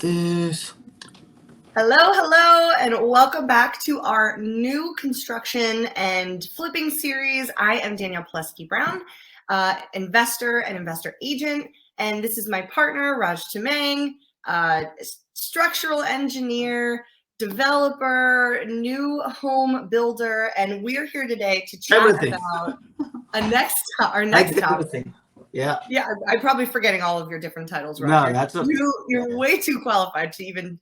this. Hello, and welcome back to our new construction and flipping series. I am Danielle Palloschi-Browne, investor and investor agent, and this is my partner, Raj Tamang, structural engineer, developer, new home builder, and we're here today to chat about our next topic. Yeah, I'm probably forgetting all of your different titles, No, Roger. that's okay. You're way too qualified to even.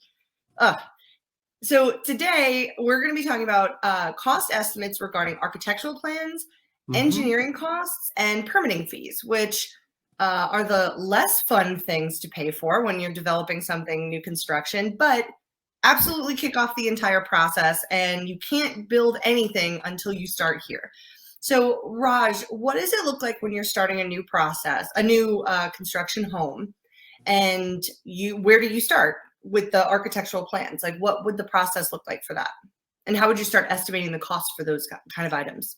So today we're going to be talking about cost estimates regarding architectural plans, engineering costs, and permitting fees, which are the less fun things to pay for when you're developing something new construction, but absolutely kick off the entire process, and you can't build anything until you start here. So Raj, what does it look like when you're starting a new construction home, and where do you start with the architectural plans? Like, what would the process look like for that? And how would you start estimating the cost for those kind of items?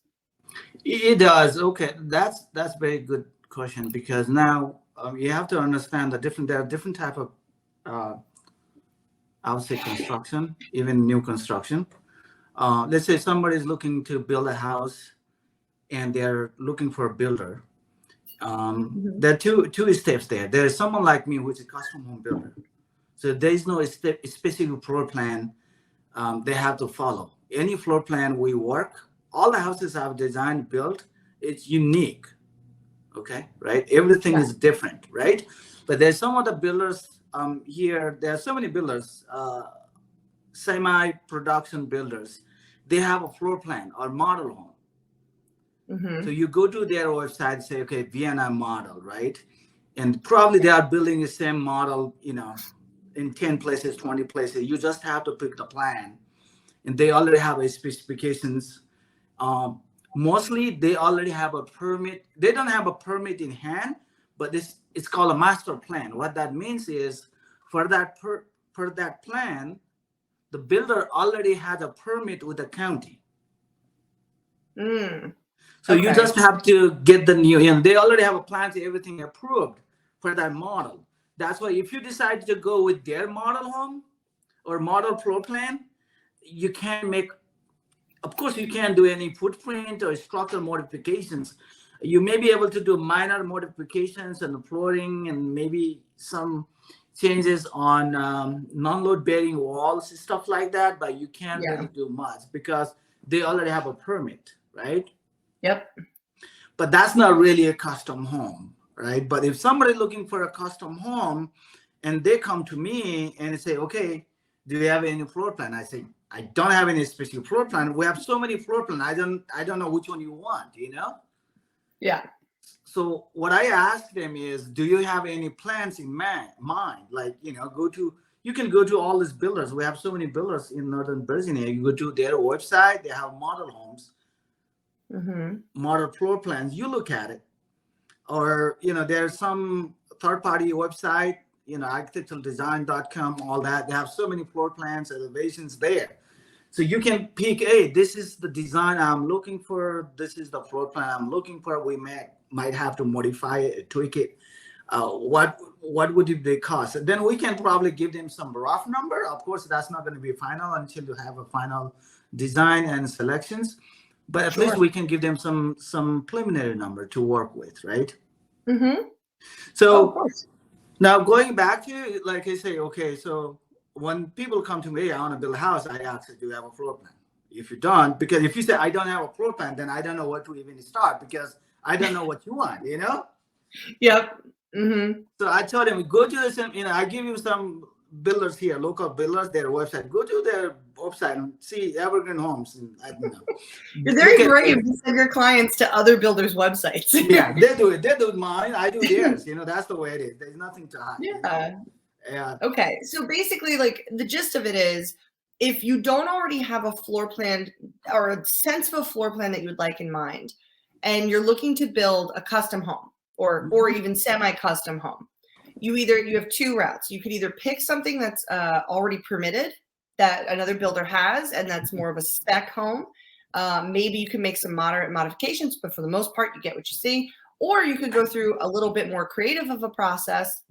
It does. Okay, that's a very good question, because now you have to understand there are different type of I would say construction, even new construction. Let's say somebody's looking to build a house and they're looking for a builder. There are two steps there. There is someone like me, which is a custom home builder. So there is no specific floor plan they have to follow. Any floor plan we work, all the houses I've designed, built, it's unique. Okay, right? Everything is different, right? But there's some other builders here. There are so many builders, semi-production builders. They have a floor plan or model home. So you go to their website and say, okay, Vienna model, right? And probably they are building the same model, in 10 places, 20 places. You just have to pick the plan. And they already have a specifications. Mostly they already have a permit. They don't have a permit in hand, but it's called a master plan. What that means is for that plan, the builder already has a permit with the county. So you just have to get the new, they already have a plan to everything approved for that model. That's why if you decide to go with their model home or model floor plan, you can't of course, you can't do any footprint or structural modifications. You may be able to do minor modifications on the flooring and maybe some changes on non-load bearing walls, stuff like that, but you can't really do much because they already have a permit, right? Yep. But that's not really a custom home, right? But if somebody's looking for a custom home and they come to me and say, okay, do you have any floor plan? I say, I don't have any specific floor plan. We have so many floor plans. I don't know which one you want, Yeah. So what I ask them is, do you have any plans in mind? Like, you can go to all these builders. We have so many builders in Northern Virginia. You go to their website, they have model homes. Model floor plans, you look at it, or there's some third-party website, architecturaldesign.com, all that. They have so many floor plans, elevations there, so you can pick, hey, this is the design I'm looking for, this is the floor plan I'm looking for. We might have to modify it, tweak it. What would it be cost? And then we can probably give them some rough number. Of course, that's not going to be final until you have a final design and selections. But at least we can give them some preliminary number to work with, right? So now going back to, like I say, okay, so when people come to me, I want to build a house, I ask, do you have a floor plan? If you don't, because if you say I don't have a floor plan, then I don't know where to even start, because I don't know what you want, Yep. So I told him, go to the I give you some builders here, local builders, their website. Go to their website and see Evergreen Homes. And I don't know. You're very brave to send your clients to other builders' websites. Yeah, they do it. They do mine. I do theirs. That's the way it is. There's nothing to hide. Yeah. Okay. So basically, like, the gist of it is, if you don't already have a floor plan or a sense of a floor plan that you would like in mind, and you're looking to build a custom home or even semi-custom home, you have two routes. You could either pick something that's already permitted that another builder has, and that's more of a spec home. Maybe you can make some moderate modifications, but for the most part, you get what you see. Or you could go through a little bit more creative of a process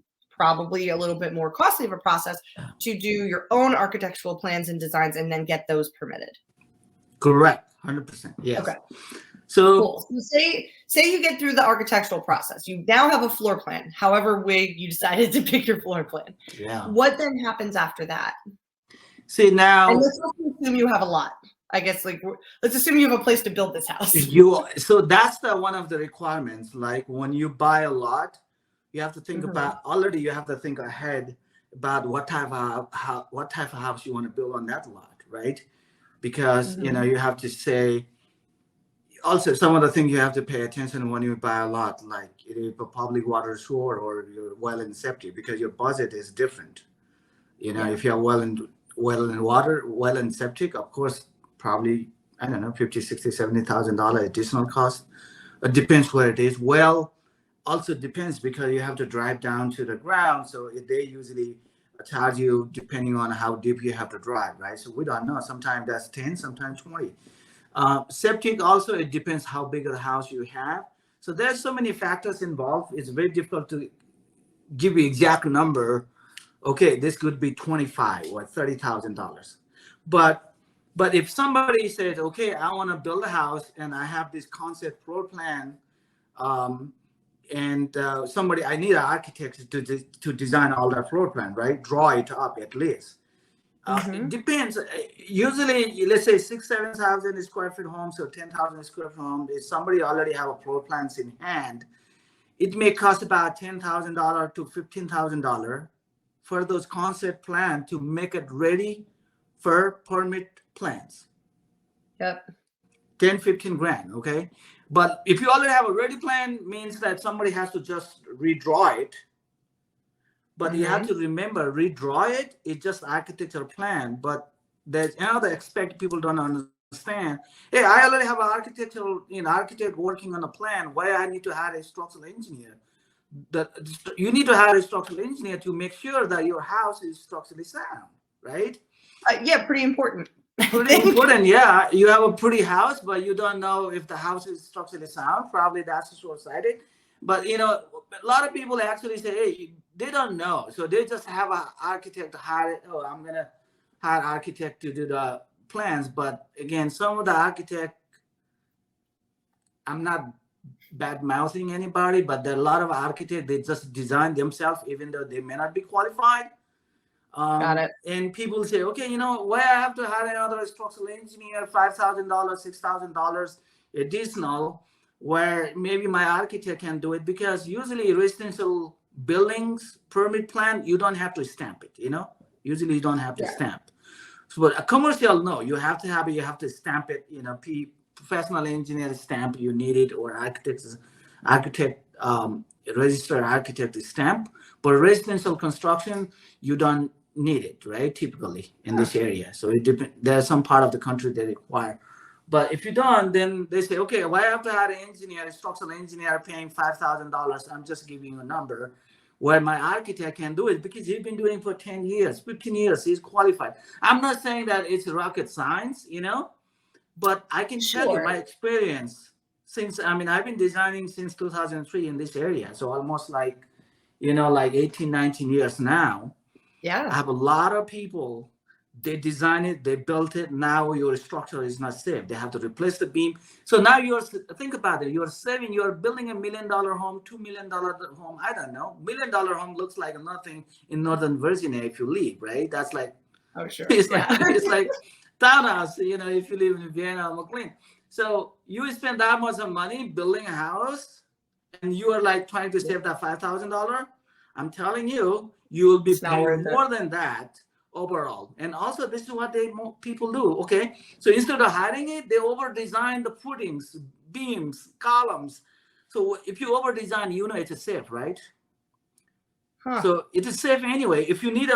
probably a little bit more costly of a process to do your own architectural plans and designs and then get those permitted. Correct. 100%. Yes. Okay. So, cool. So say you get through the architectural process. You now have a floor plan, however way you decided to pick your floor plan. yeah. What then happens after that? See, now, and let's assume you have a lot. I guess, like, let's assume you have a place to build this house. So that's one of the requirements. Like when you buy a lot, you have to think about, already you have to think ahead about what type of house you want to build on that lot, right? Because you have to say, also some of the things you have to pay attention when you buy a lot, like if a public water sewer or your well and septic, because your budget is different. If you have well and water, well and septic, of course, probably, I don't know, $50,000, $60,000, $70,000 additional cost. It depends where it is. Well, also depends because you have to drive down to the ground. So they usually charge you depending on how deep you have to drive, right? So we don't know. Sometimes that's 10, sometimes 20. Septic also, it depends how big of the house you have. So there's so many factors involved. It's very difficult to give you exact number. Okay, this could be $25,000 or $30,000. But if somebody says, okay, I want to build a house and I have this concept floor plan, and I need an architect to design all that floor plan, right? Draw it up at least. It depends. Usually, let's say 6,000, 7,000 square feet homes or 10,000 square feet home. If somebody already have a floor plans in hand, it may cost about $10,000 to $15,000 for those concept plan to make it ready for permit plans. Yep. 10, 15 grand. Okay. But if you already have a ready plan, means that somebody has to just redraw it. But you have to remember, redraw it, it's just architectural plan. But there's another aspect people don't understand. Hey, I already have an architect working on a plan. Why I need to hire a structural engineer? You need to hire a structural engineer to make sure that your house is structurally sound, right? Yeah, pretty important. Pretty important, yeah. You have a pretty house, but you don't know if the house is structurally sound. Probably that's short-sighted. But a lot of people actually say, hey, they don't know, so they just have an architect hire. Oh, I'm gonna hire an architect to do the plans. But again, some of the architect, I'm not bad mouthing anybody, but there are a lot of architects, they just design themselves, even though they may not be qualified. Got it. And people say, okay, why I have to hire another structural engineer, $5,000, $6,000 additional, where maybe my architect can do it? Because usually residential buildings permit plan, you don't have to stamp it. Usually you don't have to stamp. So, but a commercial, no, you have to stamp it. Professional engineer stamp, you need it, or registered architect stamp. But residential construction, you don't need it, right? Typically in this area. So it depends. There's some part of the country they require. But if you don't, then they say, okay, why I have to hire an engineer, a structural engineer paying $5,000? I'm just giving you a number where my architect can do it because he's been doing it for 10 years, 15 years. He's qualified. I'm not saying that it's rocket science, but I can tell you my experience since, I've been designing since 2003 in this area. So almost like 18, 19 years now. Yeah. I have a lot of people, they design it, they built it. Now your structure is not safe. They have to replace the beam. So now think about it. You're building $1 million home, $2 million home. I don't know. $1 million home looks like nothing in Northern Virginia if you live, right? That's like, oh, sure. It's like townhouse, if you live in Vienna or McLean. So you spend that much of money building a house and you are like trying to save that $5,000. I'm telling you, you will be paying more than that overall. And also, this is what people do. Okay, so instead of hiding it, they over design the footings, beams, columns. So if you over design, it's safe, right? So it is safe anyway. If you need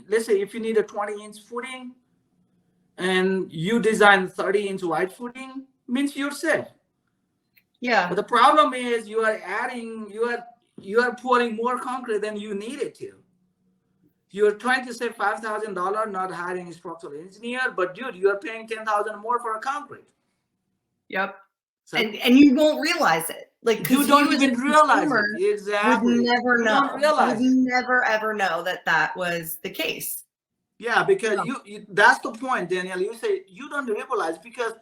let's say if you need a 20-inch footing and you design 30-inch wide footing, means you're safe. Yeah. But the problem is you are pouring more concrete than you needed to. You're trying to save $5,000 not hiring a structural engineer, but dude, you are paying $10,000 more for a concrete. Yep. So, and you won't realize it. Like, You don't even realize it. Would Exactly. never You know. don't realize Would it. never ever know that was the case. Yeah, because No. you that's the point, Danielle. You say you don't realize because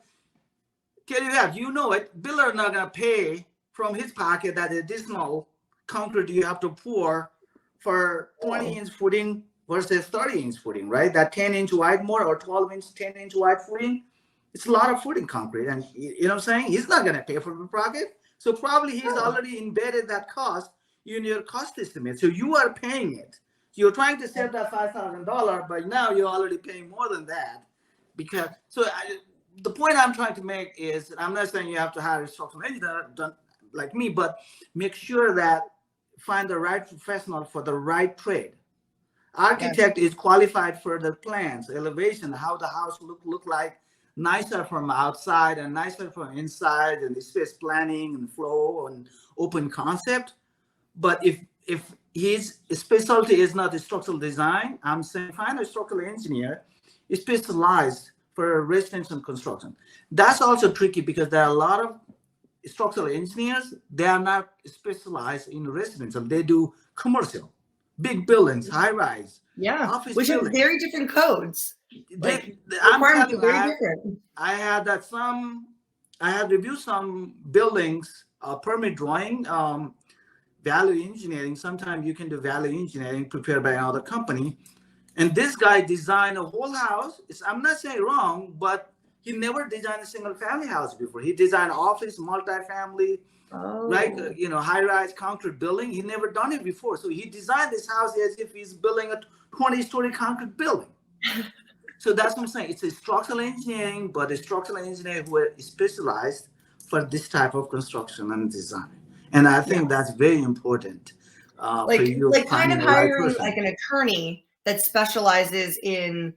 tell you that you know it. Builder not gonna pay from his pocket that additional concrete you have to pour for 20-inch footing versus 30-inch footing, right? That 10-inch wide more or 12-inch, 10-inch wide footing. It's a lot of footing concrete, and you know what I'm saying. He's not gonna pay for the pocket, so probably he's already embedded that cost in your cost estimate. So you are paying it. You're trying to save that $5,000, but now you're already paying more than that because the point I'm trying to make is I'm not saying you have to hire a structural engineer like me, but make sure that find the right professional for the right trade. Architect is qualified for the plans, elevation, how the house look like, nicer from outside and nicer from inside, and the space planning and flow and open concept. But if his specialty is not the structural design, I'm saying find a structural engineer specialized for residential construction. That's also tricky because there are a lot of structural engineers. They are not specialized in residential. They do commercial, big buildings, high rise, office which buildings. have very different codes. I'm telling you, very different. I had reviewed some buildings, permit drawing, value engineering. Sometimes you can do value engineering prepared by another company. And this guy designed a whole house. I'm not saying wrong, but he never designed a single family house before. He designed office, multifamily, right? High-rise concrete building. He never done it before. So he designed this house as if he's building a 20-story concrete building. So that's what I'm saying. It's a structural engineering, but a structural engineer who is specialized for this type of construction and design. And I think that's very important for you. Kind of hiring like an attorney that specializes in,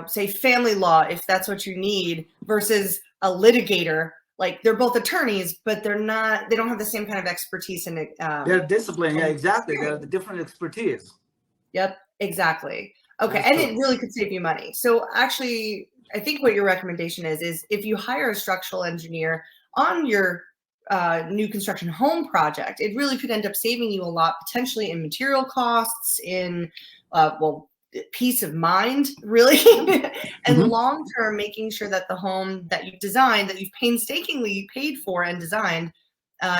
say family law, if that's what you need, versus a litigator. Like they're both attorneys, but they don't have the same kind of expertise in it. They're disciplined. Yeah, exactly. They're the different expertise. Yep, exactly. Okay. And it really could save you money. So actually, I think what your recommendation is if you hire a structural engineer on your new construction home project, it really could end up saving you a lot, potentially in material costs, in peace of mind, really, and long-term making sure that the home that you've designed, that you've painstakingly paid for and designed,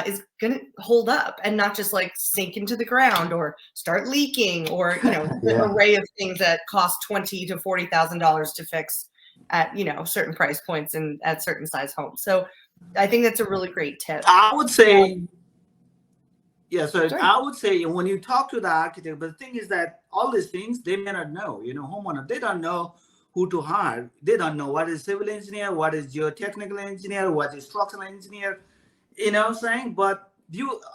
is going to hold up and not just like sink into the ground or start leaking or, the array of things that cost $20,000 to $40,000 to fix at, certain price points and at certain size homes. So I think that's a really great tip. I would say, I would say when you talk to the architect, but the thing is that all these things, they may not know, homeowner, they don't know who to hire. They don't know what is civil engineer, what is geotechnical engineer, what is structural engineer, you know what I'm saying? But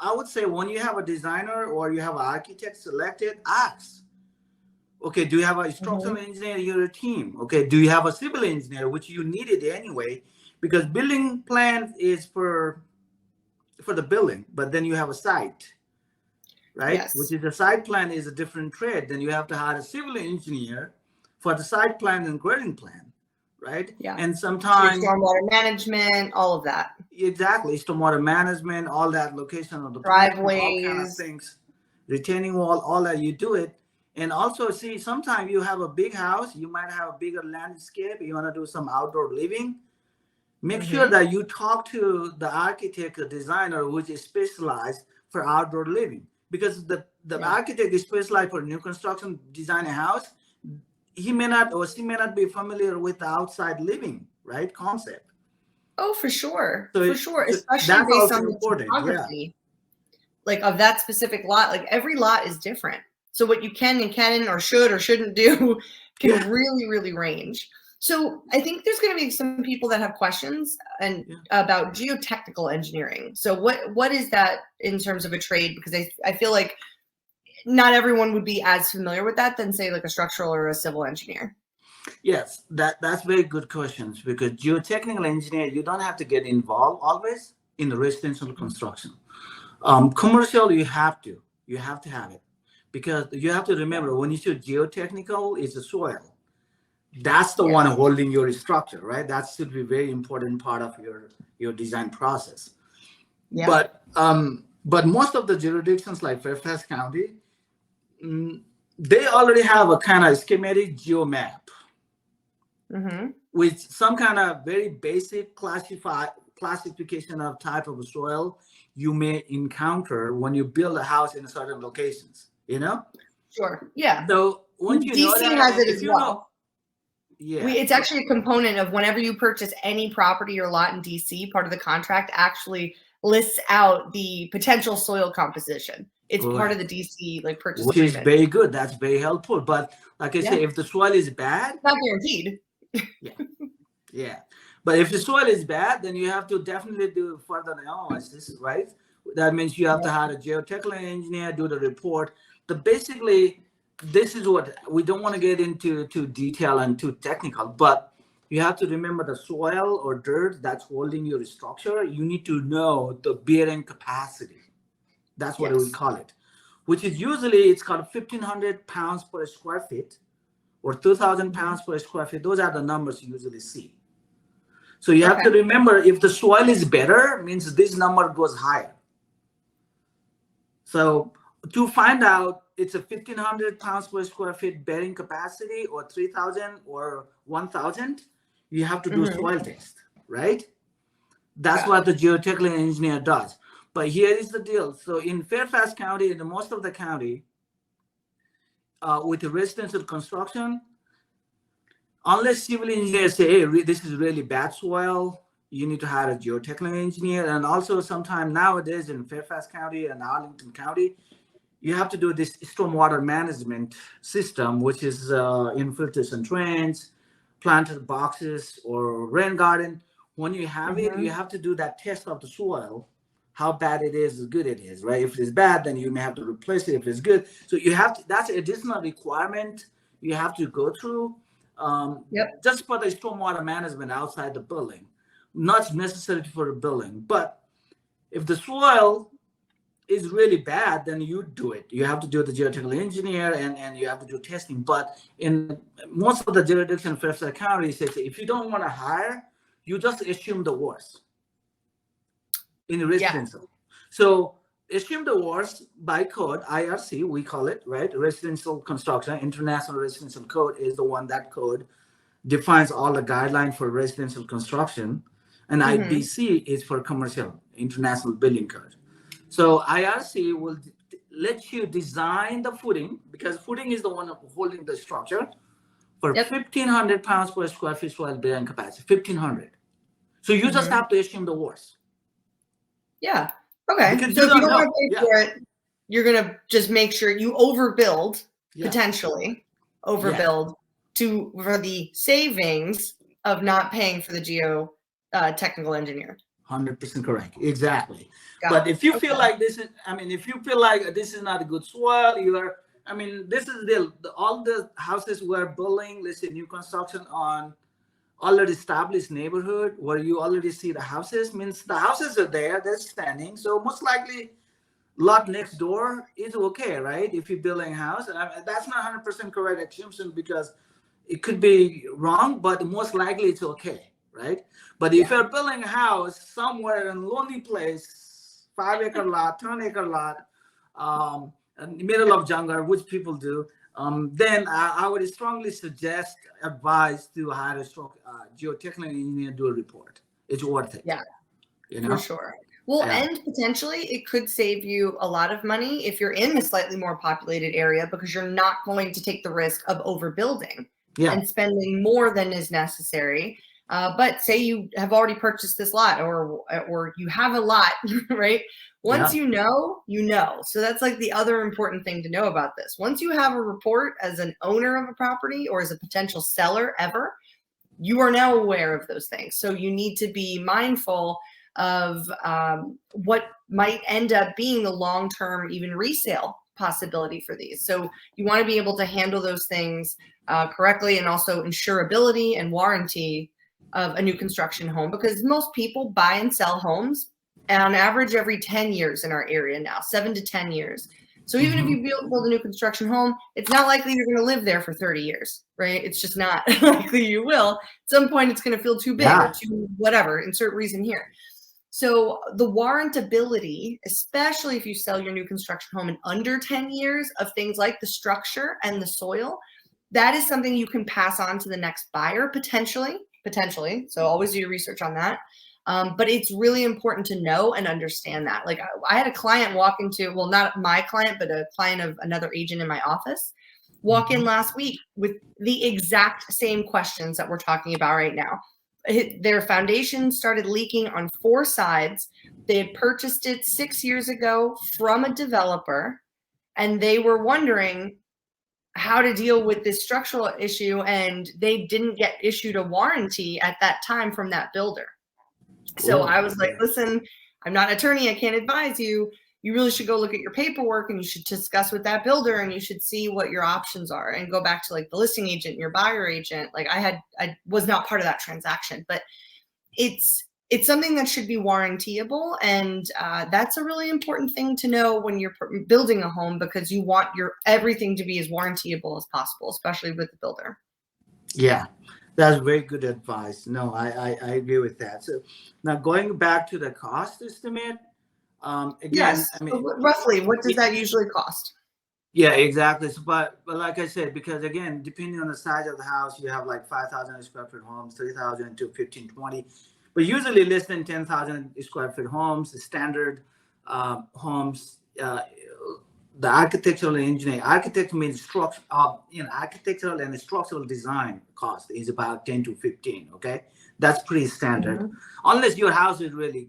I would say when you have a designer or you have an architect selected, ask, okay, do you have a structural engineer in your team? Okay, do you have a civil engineer, which you needed anyway, because building plan is for the building, but then you have a site, right? Yes. Which is the site plan is a different trade. Then you have to hire a civil engineer for the site plan and grading plan, right? Yeah. And sometimes stormwater management, all of that. Exactly, stormwater management, all that, location of the driveways, all kind of things, retaining wall, all that, you do it. And also, see, sometimes you have a big house, you might have a bigger landscape, you want to do some outdoor living. Make sure that you talk to the architect or designer which is specialized for outdoor living, because the architect is specialized for new construction, design a house. He may not or she may not be familiar with the outside living, right, concept. Oh, for sure. So Especially based on the topography, like of that specific lot. Like every lot is different. So what you can and can't or should or shouldn't do can really, really range. So I think there's going to be some people that have questions about geotechnical engineering. So what is that in terms of a trade? Because I feel like not everyone would be as familiar with that than say like a structural or a civil engineer. Yes, that's very good questions, because geotechnical engineer, you don't have to get involved always in the residential construction. Commercial, you have to have it, because you have to remember when you say geotechnical, it's the soil. That's the one holding your structure, right? That should be very important part of your design process. Yeah. But most of the jurisdictions like Fairfax County, they already have a kind of schematic geo map with some kind of very basic classification of type of soil you may encounter when you build a house in certain locations, you know? Sure. Yeah. So once you know DC that, has it if as you well. know, yeah, It's actually a component of whenever you purchase any property or lot in DC, part of the contract actually lists out the potential soil composition. It's part of the DC like purchase which is agreement. very good. That's very helpful. But like I say, if the soil is bad, It's not guaranteed. yeah. But if the soil is bad, then you have to definitely do further analysis, right? That means you have to have a geotechnical engineer do the report. But basically, this is what we don't want to get into too detail and too technical, but you have to remember the soil or dirt that's holding your structure. You need to know the bearing capacity. That's what we call it, which is usually it's called 1,500 pounds per square feet or 2,000 pounds per square feet. Those are the numbers you usually see. So you have to remember, if the soil is better, means this number goes higher. So to find out it's a 1,500 pounds per square feet bearing capacity or 3,000 or 1,000, you have to do soil test, right? That's what the geotechnical engineer does. But here is the deal. So in Fairfax County, in most of the county, with the residential construction, unless civil engineers say, hey, this is really bad soil, you need to hire a geotechnical engineer. And also sometime nowadays in Fairfax County and Arlington County, you have to do this stormwater management system, which is infiltration drains, planted boxes, or rain garden. When you have it, you have to do that test of the soil, how bad it is, how good it is, right? If it's bad, then you may have to replace it. If it's good, so you have to, that's an additional requirement you have to go through. Just for the stormwater management outside the building, not necessary for the building. But if the soil is really bad, then you do it. You have to do the geotechnical engineer and you have to do testing. But in most of the jurisdictions in Fairfax County, says if you don't want to hire, you just assume the worst in the residential. So assume the worst by code, IRC, we call it, right? Residential construction, International Residential Code is the one that code defines all the guidelines for residential construction. And IBC is for commercial, International Building Code. So IRC will let you design the footing, because footing is the one holding the structure, for 1,500 pounds per square feet soil bearing capacity, 1,500. So you just have to assume the worst. Yeah. Okay. Because so if you don't want to pay for it, you're going to just make sure you overbuild, potentially overbuild for the savings of not paying for the geotechnical engineer. 100% correct. Exactly. But if you feel like this is, if you feel like this is not a good soil, this is all the houses we're building, let's say new construction on already established neighborhood where you already see the houses, means the houses are there, they're standing. So most likely lot next door is okay, right? If you're building a house, that's not 100% correct assumption because it could be wrong, but most likely it's okay, right? But if you're building a house somewhere in a lonely place, 5-acre lot, 10-acre lot, in the middle of jungle, which people do, then I would strongly advise to hire a geotechnical engineer to do a report. It's worth it. Yeah, for sure. Well, and potentially it could save you a lot of money if you're in a slightly more populated area, because you're not going to take the risk of overbuilding and spending more than is necessary. But say you have already purchased this lot or you have a lot, right? Once you know. So that's like the other important thing to know about this. Once you have a report as an owner of a property or as a potential seller ever, you are now aware of those things. So you need to be mindful of what might end up being the long-term even resale possibility for these. So you want to be able to handle those things correctly, and also insurability and warranty of a new construction home, because most people buy and sell homes on average every 10 years in our area now, 7 to 10 years. So even if you build a new construction home, it's not likely you're going to live there for 30 years, right? It's just not likely you will. At some point, it's going to feel too big or too whatever, insert reason here. So the warrantability, especially if you sell your new construction home in under 10 years, of things like the structure and the soil, that is something you can pass on to the next buyer potentially. So always do your research on that. But it's really important to know and understand that. Like I had a client walk into, well, not my client, but a client of another agent in my office, walk in last week with the exact same questions that we're talking about right now. Their foundation started leaking on 4 sides. They had purchased it 6 years ago from a developer, and they were wondering how to deal with this structural issue, and they didn't get issued a warranty at that time from that builder. So I was like, listen, I'm not an attorney, I can't advise you. You really should go look at your paperwork, and you should discuss with that builder, and you should see what your options are, and go back to like the listing agent, your buyer agent. Like I was not part of that transaction, but it's something that should be warrantyable. And that's a really important thing to know when you're building a home, because you want everything to be as warrantyable as possible, especially with the builder. Yeah, that's very good advice. No, I agree with that. So now going back to the cost estimate, again, yes. I mean, roughly, what does that usually cost? Yeah, exactly. So, but like I said, because again, depending on the size of the house, you have like 5,000 square foot homes, 3,000 to 1520, but usually less than 10,000 square foot homes, the standard homes. The architectural and engineering, architect means structure, architectural and structural design cost is about 10 to 15. Okay, that's pretty standard, unless your house is really,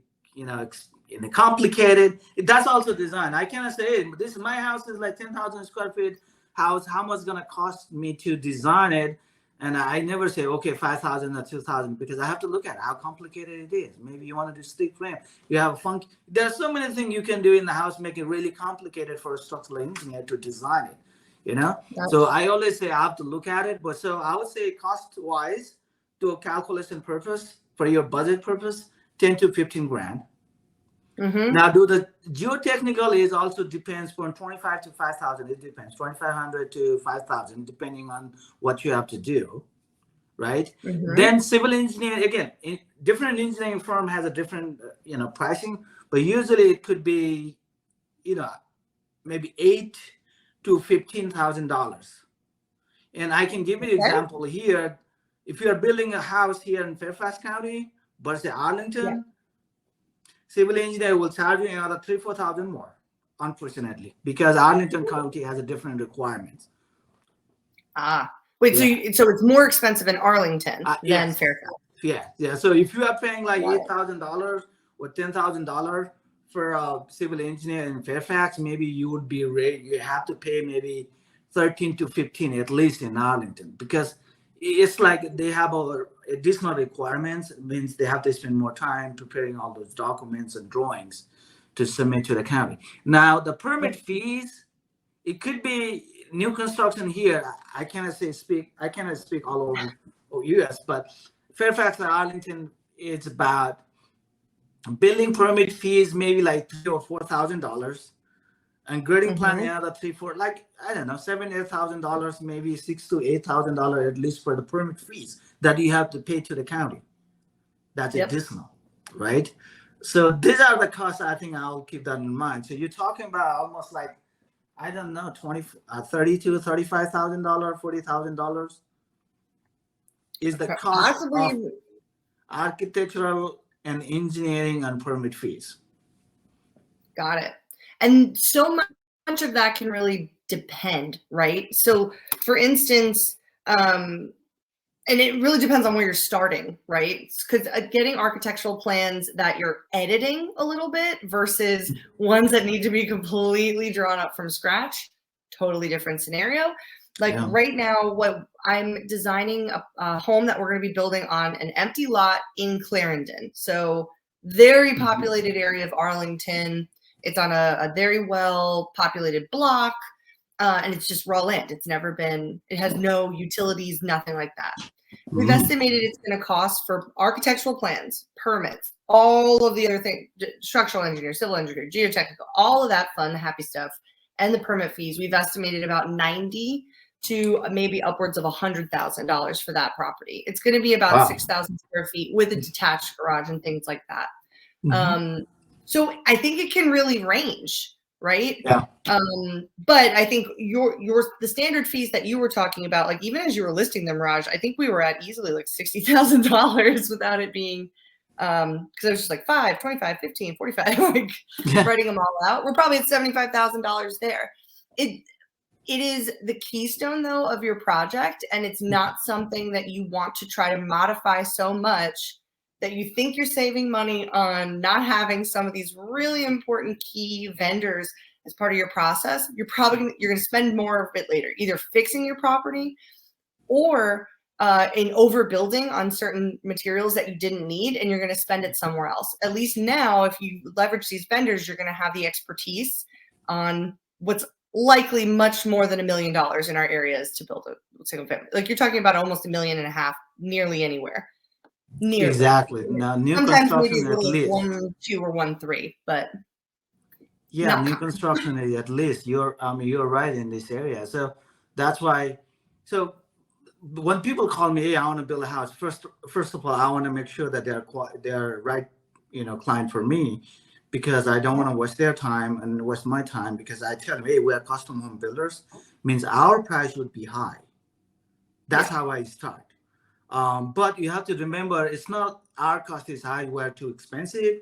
complicated. That's also design. I cannot say my house is like 10,000 square feet house. How much gonna cost me to design it? And I never say, okay, 5,000 or 2,000, because I have to look at how complicated it is. Maybe you want to do stick frame. You have a funky. There's so many things you can do in the house, make it really complicated for a structural engineer to design it. So I always say I have to look at it. But so I would say cost-wise, to a calculation purpose, for your budget purpose, 10 to 15 grand. Now, do the geotechnical is also depends from 25 to 5,000. It depends, 2,500 to 5,000, depending on what you have to do, right? Then civil engineering, again, different engineering firm has a different, pricing, but usually it could be, maybe $8,000 to $15,000. And I can give you an example here. If you are building a house here in Fairfax County, but say Arlington. Civil engineer will charge you another $3,000-4,000 more, unfortunately, because Arlington County has a different requirements. Wait, so it's more expensive in Arlington than Fairfax? Yeah. So if you are paying like $8,000 or $10,000 for a civil engineer in Fairfax, maybe you would be you have to pay maybe 13 to 15 at least in Arlington, because it's like they have additional requirements. It means they have to spend more time preparing all those documents and drawings to submit to the county. Now, the permit fees, it could be new construction here. I cannot speak all over U.S., but Fairfax and Arlington, it's about building permit fees, maybe like $3,000 or $4,000. And grading plan another $3,000-4,000, like I don't know, $7,000-8,000, maybe $6,000 to $8,000 at least for the permit fees that you have to pay to the county. That's additional, right? So these are the costs. I think I'll keep that in mind. So you're talking about almost like, I don't know, $30,000 to $35,000, $40,000 is the cost of architectural and engineering and permit fees. Got it. And so much of that can really depend, right? So for instance, and it really depends on where you're starting, right? Because getting architectural plans that you're editing a little bit versus ones that need to be completely drawn up from scratch, totally different scenario. Like right now, what I'm designing a home that we're going to be building on an empty lot in Clarendon. So very populated area of Arlington. It's on a very well populated block, and it's just raw land. It has no utilities, nothing like that. We've estimated it's going to cost for architectural plans, permits, all of the other things, structural engineer, civil engineer, geotechnical, all of that fun, happy stuff, and the permit fees. We've estimated about $90,000 to maybe upwards of $100,000 for that property. It's going to be about 6,000 square feet with a detached garage and things like that. So I think it can really range, right? Yeah. But I think the standard fees that you were talking about, like even as you were listing them, Raj, I think we were at easily like $60,000 without it being, because it was just like 5, 25, 15, 45, like writing them all out. We're probably at $75,000 there. It is the keystone though of your project, and it's not something that you want to try to modify so much that you think you're saving money on not having some of these really important key vendors as part of your process. You're going to spend more of it later, either fixing your property or in overbuilding on certain materials that you didn't need, and you're going to spend it somewhere else. At least now, if you leverage these vendors, you're going to have the expertise on what's likely much more than $1 million in our areas to build a single family. Like you're talking about almost $1.5 million nearly anywhere. Nearly. Exactly. Now, new Sometimes construction maybe at least 1, 2, or 1, 3, but yeah, new construction at least. You're right in this area. So that's why. So when people call me, hey, I want to build a house. First of all, I want to make sure that they're right, client for me, because I don't want to waste their time and waste my time. Because I tell them, hey, we're custom home builders, means our price would be high. That's how I start. But you have to remember, it's not our cost is high, we're too expensive.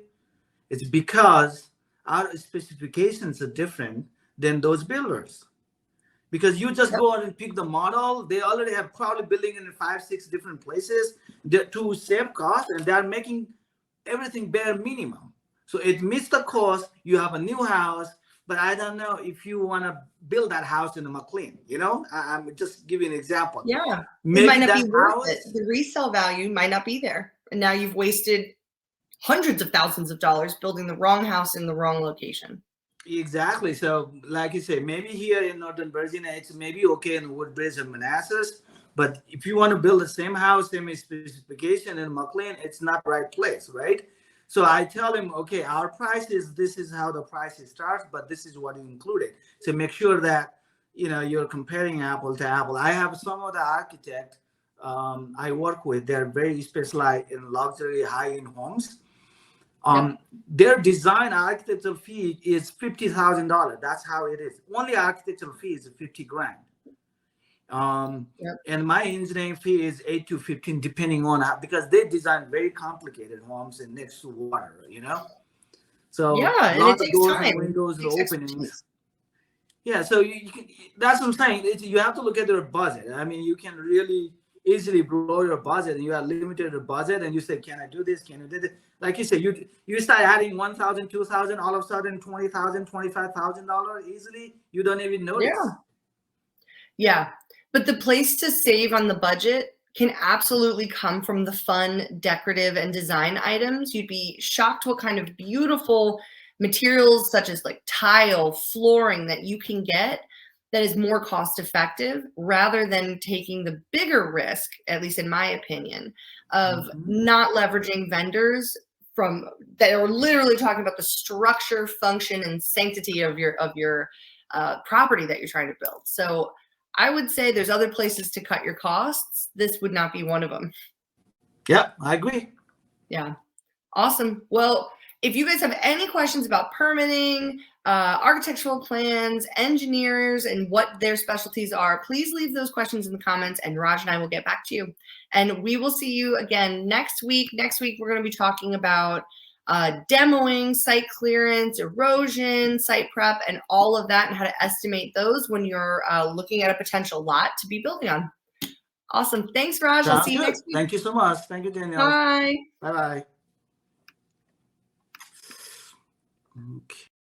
It's because our specifications are different than those builders. Because you just go out and pick the model, they already have probably building in 5, 6 different places to save cost, and they're making everything bare minimum. So it meets the cost. You have a new house, but I don't know if you want to build that house in McLean. I'm just giving an example. Yeah, maybe it might not that be worth house, it. The resale value might not be there, and now you've wasted hundreds of thousands of dollars building the wrong house in the wrong location. Exactly. So, like you say, maybe here in Northern Virginia, it's maybe okay in Woodbridge and Manassas, but if you want to build the same house, same specification in McLean, it's not the right place, right? So I tell him, okay, our price is, this is how the price starts, but this is what is included. So make sure that, you're comparing apple to apple. I have some of the architect I work with, they're very specialized in luxury high-end homes. Their design architectural fee is $50,000. That's how it is. Only architectural fee is $50,000. And my engineering fee is 8 to 15, depending on how, because they design very complicated homes and next to water, So and lots it of takes doors time. and windows and openings. Yeah, so you can, that's what I'm saying. You have to look at their budget. I mean, you can really easily blow your budget, and you are limited to budget, and you say, can I do this? Can I do this? Like you say, you start adding $1,000, $2,000, all of a sudden $20,000, $25,000 easily. You don't even notice. Yeah. But the place to save on the budget can absolutely come from the fun, decorative, and design items. You'd be shocked what kind of beautiful materials, such as like tile, flooring, that you can get that is more cost effective, rather than taking the bigger risk, at least in my opinion, of not leveraging vendors that are literally talking about the structure, function, and sanctity of your property that you're trying to build. So I would say there's other places to cut your costs. This would not be one of them. Yeah, I agree. Yeah. Awesome. Well, if you guys have any questions about permitting, architectural plans, engineers, and what their specialties are, please leave those questions in the comments, and Raj and I will get back to you. And we will see you again next week. Next week, we're going to be talking about demoing, site clearance, erosion, site prep, and all of that, and how to estimate those when you're looking at a potential lot to be building on. Awesome. Thanks, Raj. I'll see you next week. Thank you so much. Thank you, Danielle. Bye. Bye-bye. Okay.